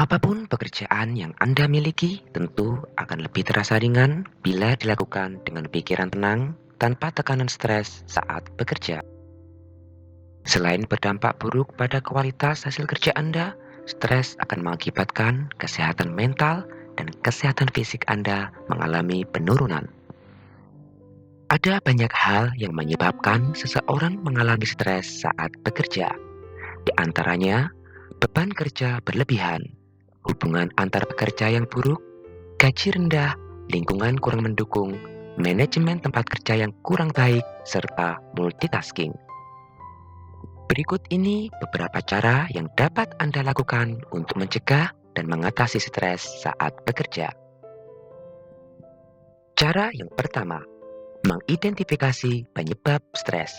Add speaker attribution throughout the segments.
Speaker 1: Apapun pekerjaan yang Anda miliki tentu akan lebih terasa ringan bila dilakukan dengan pikiran tenang tanpa tekanan stres saat bekerja. Selain berdampak buruk pada kualitas hasil kerja Anda, stres akan mengakibatkan kesehatan mental dan kesehatan fisik Anda mengalami penurunan. Ada banyak hal yang menyebabkan seseorang mengalami stres saat bekerja. Di antaranya, beban kerja berlebihan, hubungan antar pekerja yang buruk, gaji rendah, lingkungan kurang mendukung, manajemen tempat kerja yang kurang baik, serta multitasking. Berikut ini beberapa cara yang dapat Anda lakukan untuk mencegah dan mengatasi stres saat bekerja. Cara yang pertama, mengidentifikasi penyebab stres.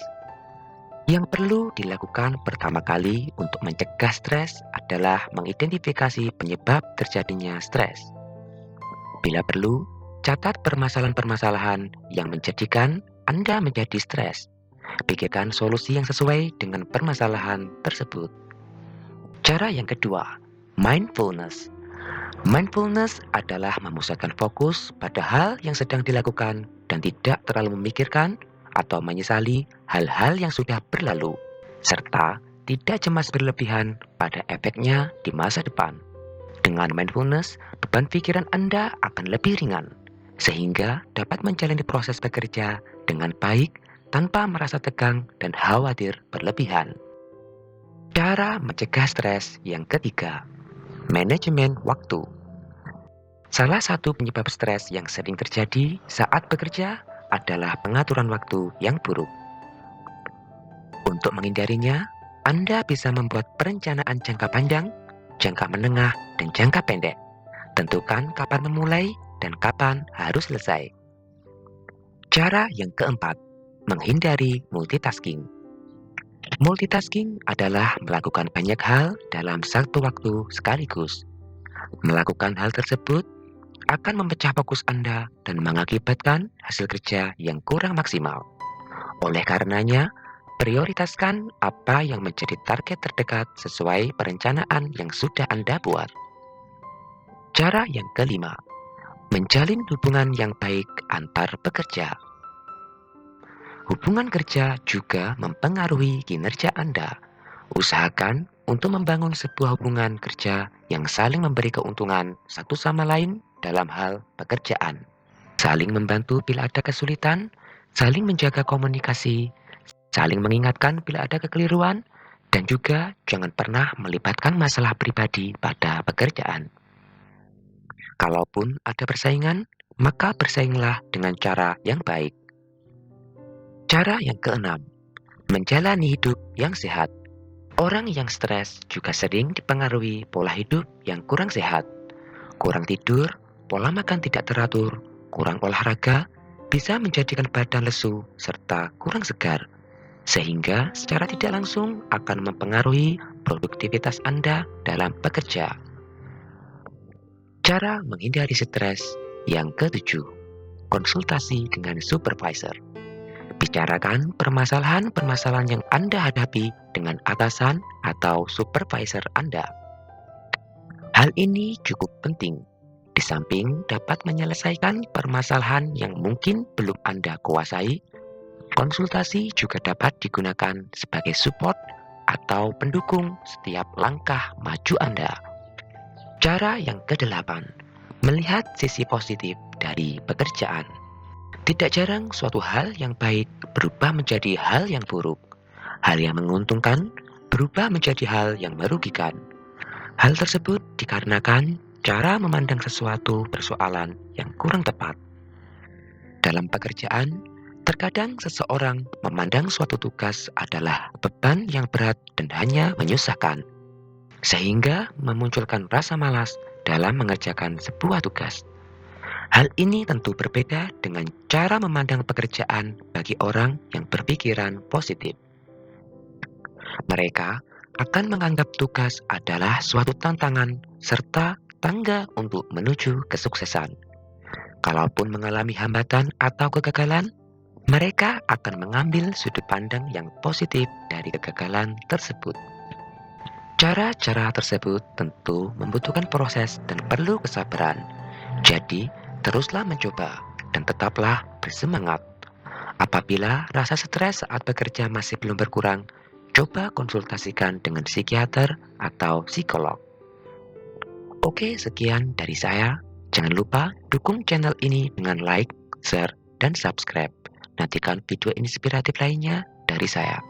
Speaker 1: Yang perlu dilakukan pertama kali untuk mencegah stres adalah mengidentifikasi penyebab terjadinya stres. Bila perlu, catat permasalahan-permasalahan yang menjadikan Anda menjadi stres. Pikirkan solusi yang sesuai dengan permasalahan tersebut. Cara yang kedua, mindfulness. Mindfulness adalah memusatkan fokus pada hal yang sedang dilakukan dan tidak terlalu memikirkan atau menyesali hal-hal yang sudah berlalu, serta tidak cemas berlebihan pada efeknya di masa depan. Dengan mindfulness, beban pikiran Anda akan lebih ringan, sehingga dapat menjalani proses bekerja dengan baik tanpa merasa tegang dan khawatir berlebihan. Cara mencegah stres yang ketiga, manajemen waktu. Salah satu penyebab stres yang sering terjadi saat bekerja adalah pengaturan waktu yang buruk. Untuk menghindarinya, Anda bisa membuat perencanaan jangka panjang, jangka menengah, dan jangka pendek. Tentukan kapan memulai dan kapan harus selesai. Cara yang keempat, menghindari multitasking. Multitasking adalah melakukan banyak hal dalam satu waktu sekaligus. Melakukan hal tersebut akan memecah fokus Anda dan mengakibatkan hasil kerja yang kurang maksimal. Oleh karenanya, prioritaskan apa yang menjadi target terdekat sesuai perencanaan yang sudah Anda buat. Cara yang kelima, menjalin hubungan yang baik antar pekerja. Hubungan kerja juga mempengaruhi kinerja Anda. Usahakan untuk membangun sebuah hubungan kerja yang saling memberi keuntungan satu sama lain dalam hal pekerjaan. Saling membantu bila ada kesulitan, saling menjaga komunikasi, saling mengingatkan bila ada kekeliruan, dan juga jangan pernah melibatkan masalah pribadi pada pekerjaan. Kalaupun ada persaingan, maka bersainglah dengan cara yang baik. Cara yang keenam, menjalani hidup yang sehat. Orang yang stres juga sering dipengaruhi pola hidup yang kurang sehat. Kurang tidur, pola makan tidak teratur, kurang olahraga, bisa menjadikan badan lesu serta kurang segar. Sehingga secara tidak langsung akan mempengaruhi produktivitas Anda dalam bekerja. Cara menghindari stres yang ketujuh, konsultasi dengan supervisor. Bicarakan permasalahan-permasalahan yang Anda hadapi dengan atasan atau supervisor Anda. Hal ini cukup penting, di samping dapat menyelesaikan permasalahan yang mungkin belum Anda kuasai. Konsultasi juga dapat digunakan sebagai support atau pendukung setiap langkah maju Anda. Cara yang kedelapan, melihat sisi positif dari pekerjaan. Tidak jarang suatu hal yang baik berubah menjadi hal yang buruk. Hal yang menguntungkan berubah menjadi hal yang merugikan. Hal tersebut dikarenakan cara memandang sesuatu persoalan yang kurang tepat. Dalam pekerjaan, terkadang seseorang memandang suatu tugas adalah beban yang berat dan hanya menyusahkan, sehingga memunculkan rasa malas dalam mengerjakan sebuah tugas. Hal ini tentu berbeda dengan cara memandang pekerjaan bagi orang yang berpikiran positif. Mereka akan menganggap tugas adalah suatu tantangan serta tangga untuk menuju kesuksesan. Kalaupun mengalami hambatan atau kegagalan, mereka akan mengambil sudut pandang yang positif dari kegagalan tersebut. Cara-cara tersebut tentu membutuhkan proses dan perlu kesabaran. Jadi, teruslah mencoba dan tetaplah bersemangat. Apabila rasa stres saat bekerja masih belum berkurang, coba konsultasikan dengan psikiater atau psikolog. Oke, sekian dari saya. Jangan lupa dukung channel ini dengan like, share, dan subscribe. Nantikan video inspiratif lainnya dari saya.